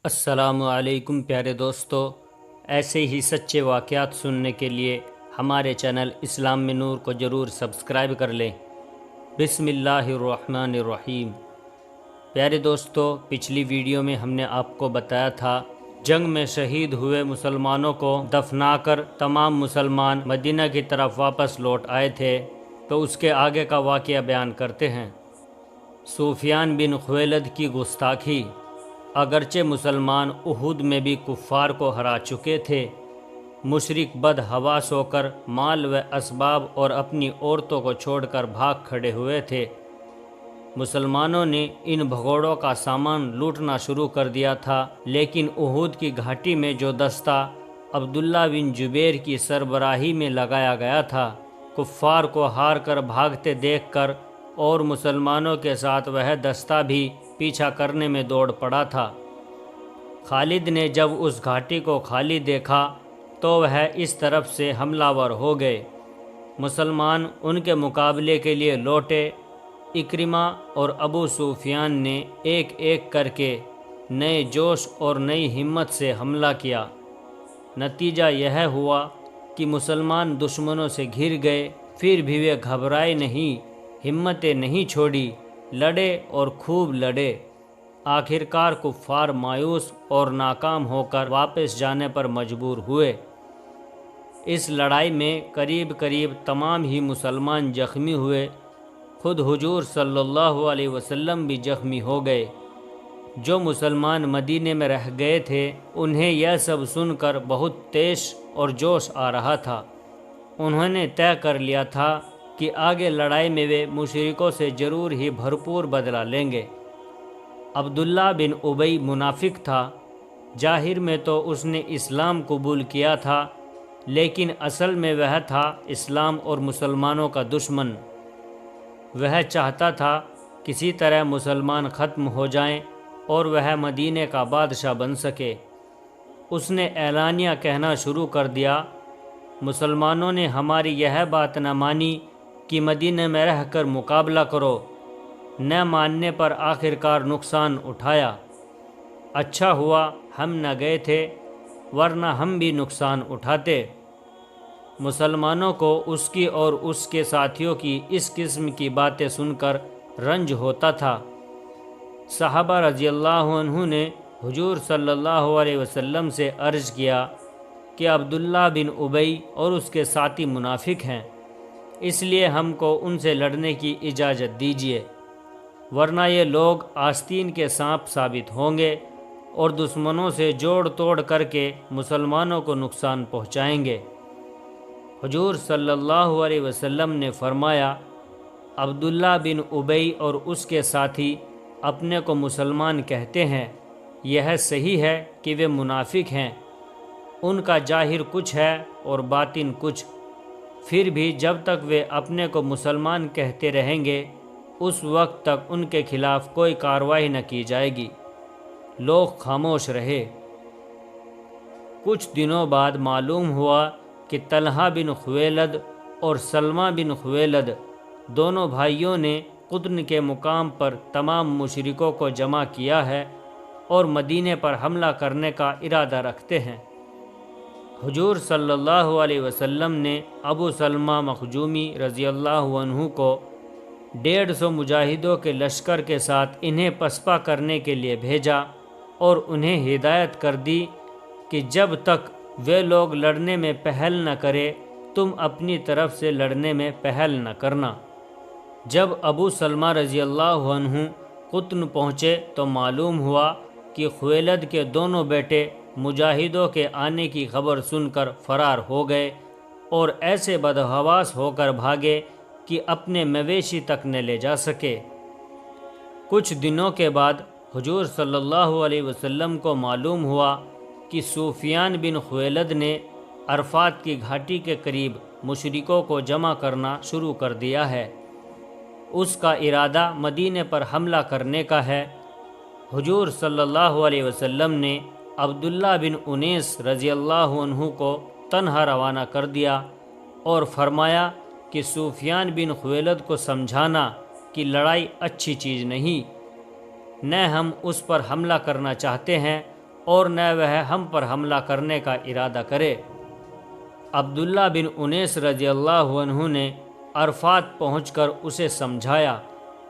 السلام علیکم پیارے دوستو، ایسے ہی سچے واقعات سننے کے لیے ہمارے چینل اسلام میں نور کو ضرور سبسکرائب کر لیں۔ بسم اللہ الرحمن الرحیم۔ پیارے دوستو، پچھلی ویڈیو میں ہم نے آپ کو بتایا تھا جنگ میں شہید ہوئے مسلمانوں کو دفنا کر تمام مسلمان مدینہ کی طرف واپس لوٹ آئے تھے، تو اس کے آگے کا واقعہ بیان کرتے ہیں۔ سفیان بن خویلد کی گستاخی۔ اگرچہ مسلمان احد میں بھی کفار کو ہرا چکے تھے، مشرک بد حواس ہو کر مال و اسباب اور اپنی عورتوں کو چھوڑ کر بھاگ کھڑے ہوئے تھے۔ مسلمانوں نے ان بھگوڑوں کا سامان لوٹنا شروع کر دیا تھا، لیکن احد کی گھاٹی میں جو دستہ عبداللہ بن جبیر کی سربراہی میں لگایا گیا تھا، کفار کو ہار کر بھاگتے دیکھ کر اور مسلمانوں کے ساتھ وہ دستہ بھی پیچھا کرنے میں دوڑ پڑا تھا۔ خالد نے جب اس گھاٹی کو خالی دیکھا تو وہ اس طرف سے حملہ ور ہو گئے۔ مسلمان ان کے مقابلے کے لیے لوٹے۔ اکرمہ اور ابو سفیان نے ایک ایک کر کے نئے جوش اور نئی ہمت سے حملہ کیا۔ نتیجہ یہ ہوا کہ مسلمان دشمنوں سے گھر گئے، پھر بھی وہ گھبرائے نہیں، ہمتیں نہیں چھوڑی، لڑے اور خوب لڑے۔ آخرکار کفار مایوس اور ناکام ہو کر واپس جانے پر مجبور ہوئے۔ اس لڑائی میں قریب قریب تمام ہی مسلمان زخمی ہوئے، خود حضور صلی اللہ علیہ وسلم بھی زخمی ہو گئے۔ جو مسلمان مدینے میں رہ گئے تھے انہیں یہ سب سن کر بہت تیش اور جوش آ رہا تھا۔ انہوں نے طے کر لیا تھا کہ آگے لڑائی میں وہ مشرکوں سے ضرور ہی بھرپور بدلہ لیں گے۔ عبداللہ بن ابی منافق تھا۔ ظاہر میں تو اس نے اسلام قبول کیا تھا، لیکن اصل میں وہ تھا اسلام اور مسلمانوں کا دشمن۔ وہ چاہتا تھا کسی طرح مسلمان ختم ہو جائیں اور وہ مدینے کا بادشاہ بن سکے۔ اس نے اعلانیہ کہنا شروع کر دیا، مسلمانوں نے ہماری یہ بات نہ مانی کہ مدینہ میں رہ کر مقابلہ کرو، نہ ماننے پر آخرکار نقصان اٹھایا۔ اچھا ہوا ہم نہ گئے تھے، ورنہ ہم بھی نقصان اٹھاتے۔ مسلمانوں کو اس کی اور اس کے ساتھیوں کی اس قسم کی باتیں سن کر رنج ہوتا تھا۔ صحابہ رضی اللہ عنہ نے حضور صلی اللہ علیہ وسلم سے عرض کیا کہ عبداللہ بن ابی اور اس کے ساتھی منافق ہیں، اس لیے ہم کو ان سے لڑنے کی اجازت دیجیے، ورنہ یہ لوگ آستین کے سانپ ثابت ہوں گے اور دشمنوں سے جوڑ توڑ کر کے مسلمانوں کو نقصان پہنچائیں گے۔ حضور صلی اللہ علیہ وسلم نے فرمایا، عبداللہ بن ابی اور اس کے ساتھی اپنے کو مسلمان کہتے ہیں، یہ صحیح ہے کہ وہ منافق ہیں، ان کا ظاہر کچھ ہے اور باطن کچھ، پھر بھی جب تک وہ اپنے کو مسلمان کہتے رہیں گے اس وقت تک ان کے خلاف کوئی کارروائی نہ کی جائے گی۔ لوگ خاموش رہے۔ کچھ دنوں بعد معلوم ہوا کہ طلحہ بن خویلد اور سلمہ بن خویلد دونوں بھائیوں نے قطن کے مقام پر تمام مشرکوں کو جمع کیا ہے اور مدینے پر حملہ کرنے کا ارادہ رکھتے ہیں۔ حضور صلی اللہ علیہ وسلم نے ابو سلمہ مخزومی رضی اللہ عنہ کو 150 مجاہدوں کے لشکر کے ساتھ انہیں پسپا کرنے کے لیے بھیجا اور انہیں ہدایت کر دی کہ جب تک وہ لوگ لڑنے میں پہل نہ کرے تم اپنی طرف سے لڑنے میں پہل نہ کرنا۔ جب ابو سلمہ رضی اللہ عنہ قطن پہنچے تو معلوم ہوا کہ خویلد کے دونوں بیٹے مجاہدوں کے آنے کی خبر سن کر فرار ہو گئے اور ایسے بدحواس ہو کر بھاگے کہ اپنے مویشی تک نہ لے جا سکے۔ کچھ دنوں کے بعد حضور صلی اللہ علیہ وسلم کو معلوم ہوا کہ سفیان بن خویلد نے عرفات کی گھاٹی کے قریب مشرکوں کو جمع کرنا شروع کر دیا ہے۔ اس کا ارادہ مدینے پر حملہ کرنے کا ہے۔ حضور صلی اللہ علیہ وسلم نے عبداللہ بن انیس رضی اللہ عنہ کو تنہا روانہ کر دیا اور فرمایا کہ سفیان بن خویلد کو سمجھانا کہ لڑائی اچھی چیز نہیں، نہ ہم اس پر حملہ کرنا چاہتے ہیں اور نہ وہ ہم پر حملہ کرنے کا ارادہ کرے۔ عبداللہ بن انیس رضی اللہ عنہ نے عرفات پہنچ کر اسے سمجھایا،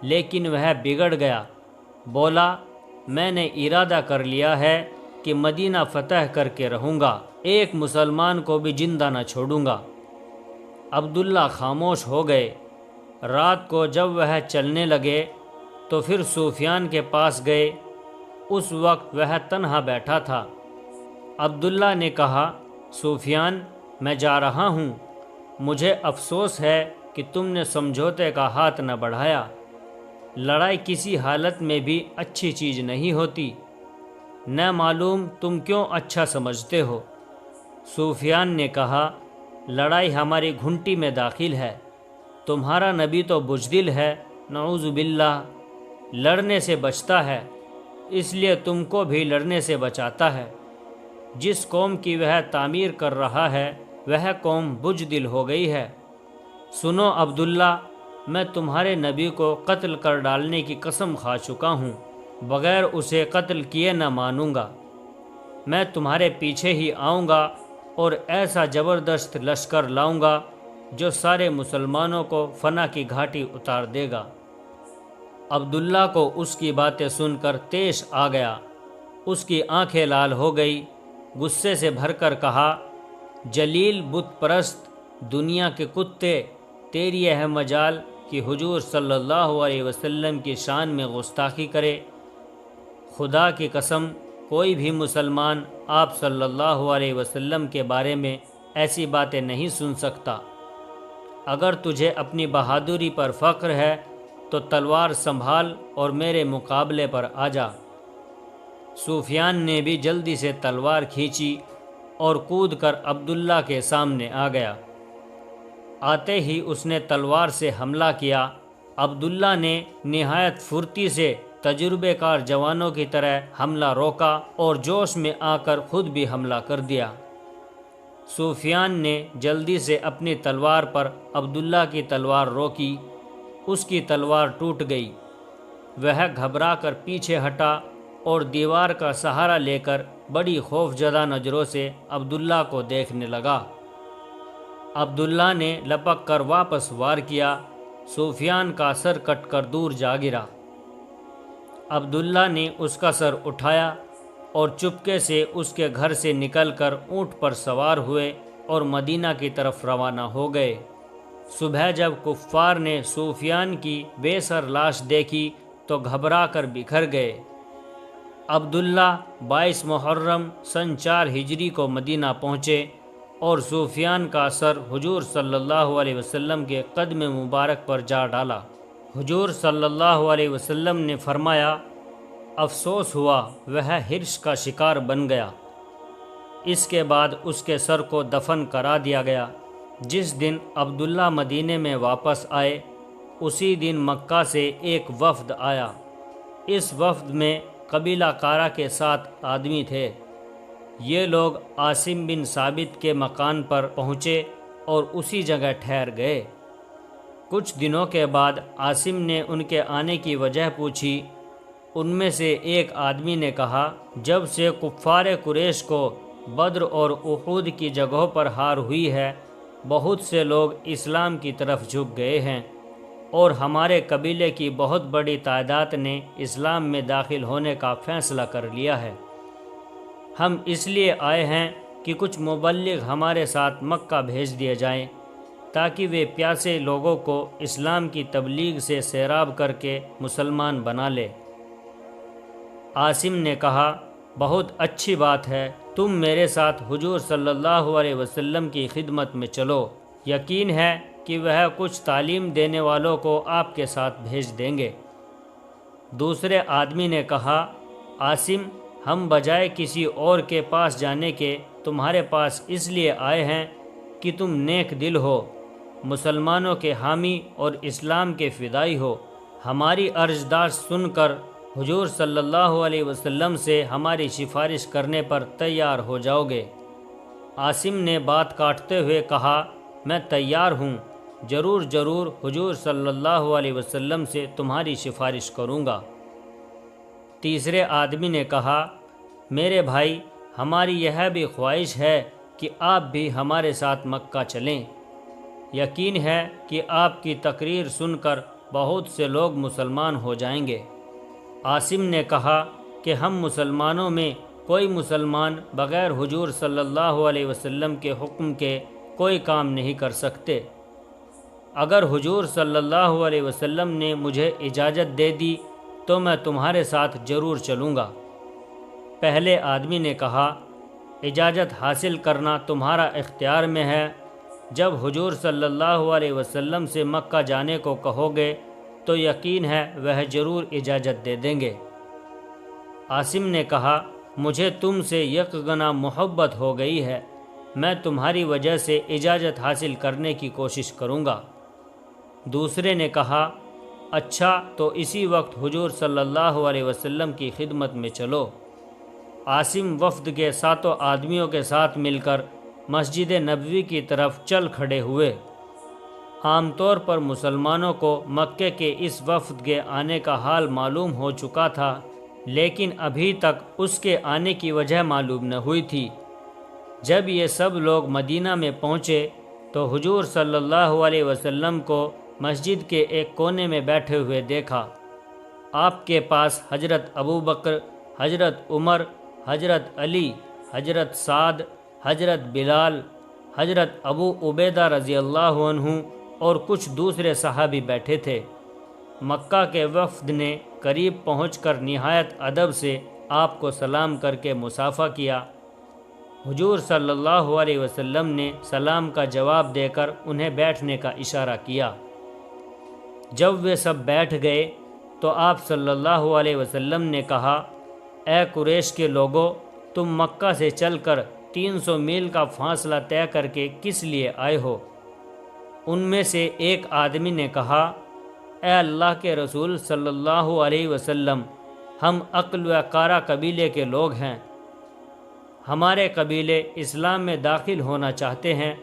لیکن وہ بگڑ گیا۔ بولا، میں نے ارادہ کر لیا ہے کہ مدینہ فتح کر کے رہوں گا، ایک مسلمان کو بھی زندہ نہ چھوڑوں گا۔ عبداللہ خاموش ہو گئے۔ رات کو جب وہ چلنے لگے تو پھر سفیان کے پاس گئے۔ اس وقت وہ تنہا بیٹھا تھا۔ عبداللہ نے کہا، سفیان، میں جا رہا ہوں، مجھے افسوس ہے کہ تم نے سمجھوتے کا ہاتھ نہ بڑھایا۔ لڑائی کسی حالت میں بھی اچھی چیز نہیں ہوتی، نہ معلوم تم کیوں اچھا سمجھتے ہو۔ سفیان نے کہا، لڑائی ہماری گھنٹی میں داخل ہے، تمہارا نبی تو بزدل ہے، نعوذ باللہ، لڑنے سے بچتا ہے، اس لیے تم کو بھی لڑنے سے بچاتا ہے۔ جس قوم کی وہ تعمیر کر رہا ہے وہ قوم بزدل ہو گئی ہے۔ سنو عبداللہ، میں تمہارے نبی کو قتل کر ڈالنے کی قسم کھا چکا ہوں، بغیر اسے قتل کیے نہ مانوں گا۔ میں تمہارے پیچھے ہی آؤں گا اور ایسا زبردست لشکر لاؤں گا جو سارے مسلمانوں کو فنا کی گھاٹی اتار دے گا۔ عبداللہ کو اس کی باتیں سن کر طیش آ گیا، اس کی آنکھیں لال ہو گئی، غصے سے بھر کر کہا، جلیل بت پرست، دنیا کے کتے، تیری یہ مجال کہ حضور صلی اللہ علیہ وسلم کی شان میں گستاخی کرے۔ خدا کی قسم، کوئی بھی مسلمان آپ صلی اللہ علیہ وسلم کے بارے میں ایسی باتیں نہیں سن سکتا۔ اگر تجھے اپنی بہادری پر فخر ہے تو تلوار سنبھال اور میرے مقابلے پر آ جا۔ سفیان نے بھی جلدی سے تلوار کھینچی اور کود کر عبداللہ کے سامنے آ گیا۔ آتے ہی اس نے تلوار سے حملہ کیا۔ عبداللہ نے نہایت پھرتی سے تجربے کار جوانوں کی طرح حملہ روکا اور جوش میں آ کر خود بھی حملہ کر دیا۔ سفیان نے جلدی سے اپنی تلوار پر عبداللہ کی تلوار روکی، اس کی تلوار ٹوٹ گئی۔ وہ گھبرا کر پیچھے ہٹا اور دیوار کا سہارا لے کر بڑی خوفزدہ نظروں سے عبداللہ کو دیکھنے لگا۔ عبداللہ نے لپک کر واپس وار کیا، سفیان کا سر کٹ کر دور جا گرا۔ عبداللہ نے اس کا سر اٹھایا اور چپکے سے اس کے گھر سے نکل کر اونٹ پر سوار ہوئے اور مدینہ کی طرف روانہ ہو گئے۔ صبح جب کفار نے سفیان کی بے سر لاش دیکھی تو گھبرا کر بکھر گئے۔ عبداللہ 22 محرم سن 4 ہجری کو مدینہ پہنچے اور سفیان کا سر حضور صلی اللہ علیہ وسلم کے قدم مبارک پر جا ڈالا۔ حضور صلی اللہ علیہ وسلم نے فرمایا، افسوس ہوا وہ ہرش کا شکار بن گیا۔ اس کے بعد اس کے سر کو دفن کرا دیا گیا۔ جس دن عبداللہ مدینے میں واپس آئے، اسی دن مکہ سے ایک وفد آیا۔ اس وفد میں قبیلہ کارا کے 7 آدمی تھے۔ یہ لوگ عاصم بن ثابت کے مکان پر پہنچے اور اسی جگہ ٹھہر گئے۔ کچھ دنوں کے بعد عاصم نے ان کے آنے کی وجہ پوچھی۔ ان میں سے ایک آدمی نے کہا، جب سے کفار قریش کو بدر اور احد کی جگہوں پر ہار ہوئی ہے، بہت سے لوگ اسلام کی طرف جھک گئے ہیں اور ہمارے قبیلے کی بہت بڑی تعداد نے اسلام میں داخل ہونے کا فیصلہ کر لیا ہے۔ ہم اس لیے آئے ہیں کہ کچھ مبلغ ہمارے ساتھ مکہ بھیج دیے جائیں تاکہ وہ پیاسے لوگوں کو اسلام کی تبلیغ سے سیراب کر کے مسلمان بنا لے۔ عاصم نے کہا، بہت اچھی بات ہے، تم میرے ساتھ حضور صلی اللہ علیہ وسلم کی خدمت میں چلو، یقین ہے کہ وہ کچھ تعلیم دینے والوں کو آپ کے ساتھ بھیج دیں گے۔ دوسرے آدمی نے کہا، عاصم، ہم بجائے کسی اور کے پاس جانے کے تمہارے پاس اس لیے آئے ہیں کہ تم نیک دل ہو، مسلمانوں کے حامی اور اسلام کے فدائی ہو۔ ہماری عرضداشت سن کر حضور صلی اللہ علیہ وسلم سے ہماری سفارش کرنے پر تیار ہو جاؤ گے۔ عاصم نے بات کاٹتے ہوئے کہا، میں تیار ہوں، ضرور حضور صلی اللہ علیہ وسلم سے تمہاری سفارش کروں گا۔ تیسرے آدمی نے کہا، میرے بھائی، ہماری یہ بھی خواہش ہے کہ آپ بھی ہمارے ساتھ مکہ چلیں۔ یقین ہے کہ آپ کی تقریر سن کر بہت سے لوگ مسلمان ہو جائیں گے۔ عاصم نے کہا کہ ہم مسلمانوں میں کوئی مسلمان بغیر حضور صلی اللہ علیہ وسلم کے حکم کے کوئی کام نہیں کر سکتے۔ اگر حضور صلی اللہ علیہ وسلم نے مجھے اجازت دے دی تو میں تمہارے ساتھ ضرور چلوں گا۔ پہلے آدمی نے کہا، اجازت حاصل کرنا تمہارا اختیار میں ہے۔ جب حضور صلی اللہ علیہ وسلم سے مکہ جانے کو کہو گے تو یقین ہے وہ ضرور اجازت دے دیں گے۔ عاصم نے کہا، مجھے تم سے یکگنا محبت ہو گئی ہے، میں تمہاری وجہ سے اجازت حاصل کرنے کی کوشش کروں گا۔ دوسرے نے کہا، اچھا تو اسی وقت حضور صلی اللہ علیہ وسلم کی خدمت میں چلو۔ عاصم وفد کے 7 آدمیوں کے ساتھ مل کر مسجد نبوی کی طرف چل کھڑے ہوئے۔ عام طور پر مسلمانوں کو مکے کے اس وفد کے آنے کا حال معلوم ہو چکا تھا، لیکن ابھی تک اس کے آنے کی وجہ معلوم نہ ہوئی تھی۔ جب یہ سب لوگ مدینہ میں پہنچے تو حضور صلی اللہ علیہ وسلم کو مسجد کے ایک کونے میں بیٹھے ہوئے دیکھا۔ آپ کے پاس حضرت ابو بکر، حضرت عمر، حضرت علی، حضرت سعد، حضرت بلال، حضرت ابو عبیدہ رضی اللہ عنہ اور کچھ دوسرے صحابی بیٹھے تھے۔ مکہ کے وفد نے قریب پہنچ کر نہایت ادب سے آپ کو سلام کر کے مصافحہ کیا۔ حضور صلی اللہ علیہ وسلم نے سلام کا جواب دے کر انہیں بیٹھنے کا اشارہ کیا۔ جب وہ سب بیٹھ گئے تو آپ صلی اللہ علیہ وسلم نے کہا، اے قریش کے لوگو، تم مکہ سے چل کر 300 میل کا فاصلہ طے کر کے کس لیے آئے ہو؟ ان میں سے ایک آدمی نے کہا، اے اللہ کے رسول صلی اللہ علیہ وسلم، ہم عقل و کارا قبیلے کے لوگ ہیں۔ ہمارے قبیلے اسلام میں داخل ہونا چاہتے ہیں۔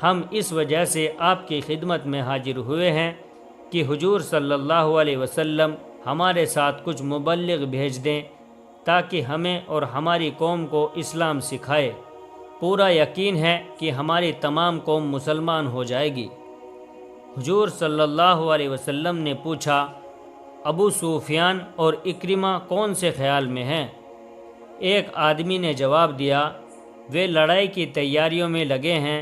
ہم اس وجہ سے آپ کی خدمت میں حاضر ہوئے ہیں کہ حضور صلی اللہ علیہ وسلم ہمارے ساتھ کچھ مبلغ بھیج دیں تاکہ ہمیں اور ہماری قوم کو اسلام سکھائے۔ پورا یقین ہے کہ ہماری تمام قوم مسلمان ہو جائے گی۔ حضور صلی اللہ علیہ وسلم نے پوچھا، ابو سفیان اور اکرمہ کون سے خیال میں ہیں؟ ایک آدمی نے جواب دیا، وہ لڑائی کی تیاریوں میں لگے ہیں،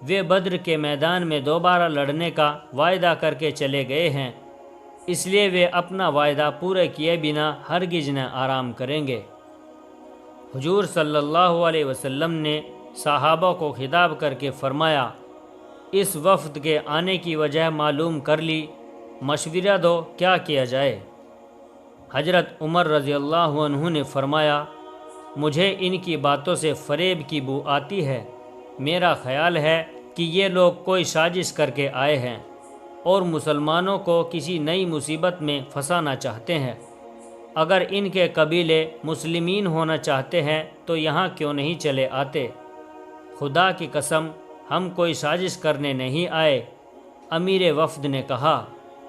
وہ بدر کے میدان میں دوبارہ لڑنے کا وعدہ کر کے چلے گئے ہیں، اس لیے وہ اپنا وعدہ پورے کیے بنا ہرگز نہ آرام کریں گے۔ حضور صلی اللہ علیہ وسلم نے صحابہ کو خطاب کر کے فرمایا، اس وفد کے آنے کی وجہ معلوم کر لی، مشورہ دو کیا کیا جائے۔ حضرت عمر رضی اللہ عنہ نے فرمایا، مجھے ان کی باتوں سے فریب کی بو آتی ہے۔ میرا خیال ہے کہ یہ لوگ کوئی سازش کر کے آئے ہیں اور مسلمانوں کو کسی نئی مصیبت میں پھنسانا چاہتے ہیں۔ اگر ان کے قبیلے مسلمین ہونا چاہتے ہیں تو یہاں کیوں نہیں چلے آتے؟ خدا کی قسم، ہم کوئی سازش کرنے نہیں آئے۔ امیر وفد نے کہا،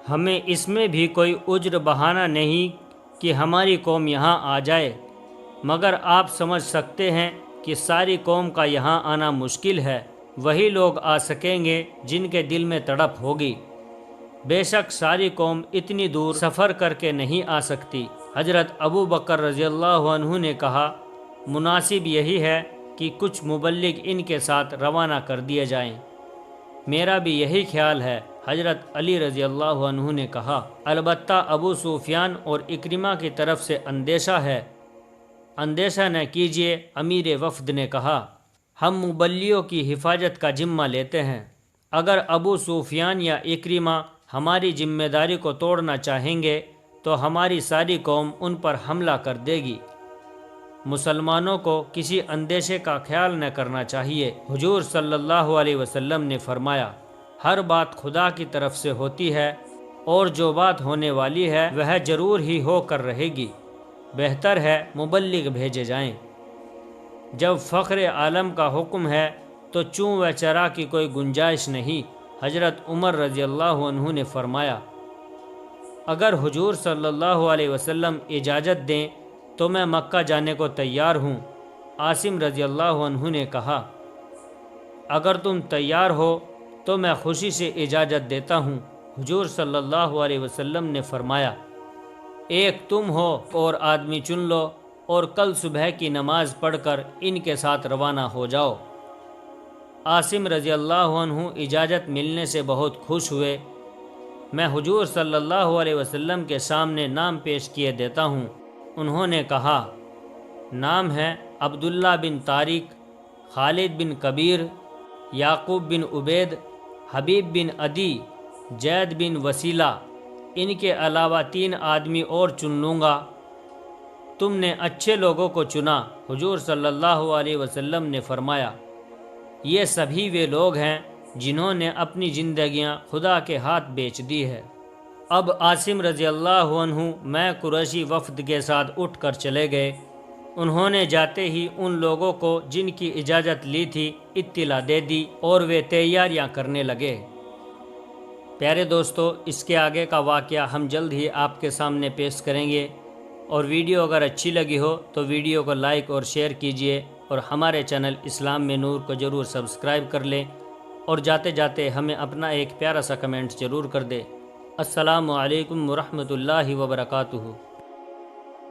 ہمیں اس میں بھی کوئی عذر بہانہ نہیں کہ ہماری قوم یہاں آ جائے، مگر آپ سمجھ سکتے ہیں کہ ساری قوم کا یہاں آنا مشکل ہے۔ وہی لوگ آ سکیں گے جن کے دل میں تڑپ ہوگی۔ بے شک ساری قوم اتنی دور سفر کر کے نہیں آ سکتی۔ حضرت ابو بکر رضی اللہ عنہ نے کہا، مناسب یہی ہے کہ کچھ مبلغ ان کے ساتھ روانہ کر دیے جائیں۔ میرا بھی یہی خیال ہے، حضرت علی رضی اللہ عنہ نے کہا۔ البتہ ابو سفیان اور اکرمہ کی طرف سے اندیشہ ہے۔ اندیشہ نہ کیجیے، امیر وفد نے کہا، ہم مبلغوں کی حفاظت کا ذمہ لیتے ہیں۔ اگر ابو سفیان یا اکرمہ ہماری ذمہ داری کو توڑنا چاہیں گے تو ہماری ساری قوم ان پر حملہ کر دے گی۔ مسلمانوں کو کسی اندیشے کا خیال نہ کرنا چاہیے۔ حضور صلی اللہ علیہ وسلم نے فرمایا، ہر بات خدا کی طرف سے ہوتی ہے اور جو بات ہونے والی ہے وہ ضرور ہی ہو کر رہے گی۔ بہتر ہے مبلغ بھیجے جائیں۔ جب فخر عالم کا حکم ہے تو چوں و چرا کی کوئی گنجائش نہیں۔ حضرت عمر رضی اللہ عنہ نے فرمایا، اگر حضور صلی اللہ علیہ وسلم اجازت دیں تو میں مکہ جانے کو تیار ہوں۔ عاصم رضی اللہ عنہ نے کہا اگر تم تیار ہو تو میں خوشی سے اجازت دیتا ہوں۔ حضور صلی اللہ علیہ وسلم نے فرمایا ایک تم ہو اور آدمی چن لو اور کل صبح کی نماز پڑھ کر ان کے ساتھ روانہ ہو جاؤ۔ عاصم رضی اللہ عنہ اجازت ملنے سے بہت خوش ہوئے۔ میں حضور صلی اللہ علیہ وسلم کے سامنے نام پیش کیے دیتا ہوں۔ انہوں نے کہا نام ہے عبداللہ بن طارق، خالد بن کبیر، یعقوب بن عبید، حبیب بن عدی، زید بن وسیلہ۔ ان کے علاوہ 3 آدمی اور چن لوں گا۔ تم نے اچھے لوگوں کو چنا۔ حضور صلی اللہ علیہ وسلم نے فرمایا یہ سبھی وہ لوگ ہیں جنہوں نے اپنی زندگیاں خدا کے ہاتھ بیچ دی ہے۔ اب عاصم رضی اللہ عنہ میں قریشی وفد کے ساتھ اٹھ کر چلے گئے۔ انہوں نے جاتے ہی ان لوگوں کو جن کی اجازت لی تھی اطلاع دے دی اور وہ تیاریاں کرنے لگے۔ پیارے دوستو، اس کے آگے کا واقعہ ہم جلد ہی آپ کے سامنے پیش کریں گے، اور ویڈیو اگر اچھی لگی ہو تو ویڈیو کو لائک اور شیئر کیجئے، اور ہمارے چینل اسلام میں نور کو ضرور سبسکرائب کر لیں، اور جاتے جاتے ہمیں اپنا ایک پیارا سا کمنٹ ضرور کر دیں۔ السلام علیکم ورحمۃ اللہ وبرکاتہ۔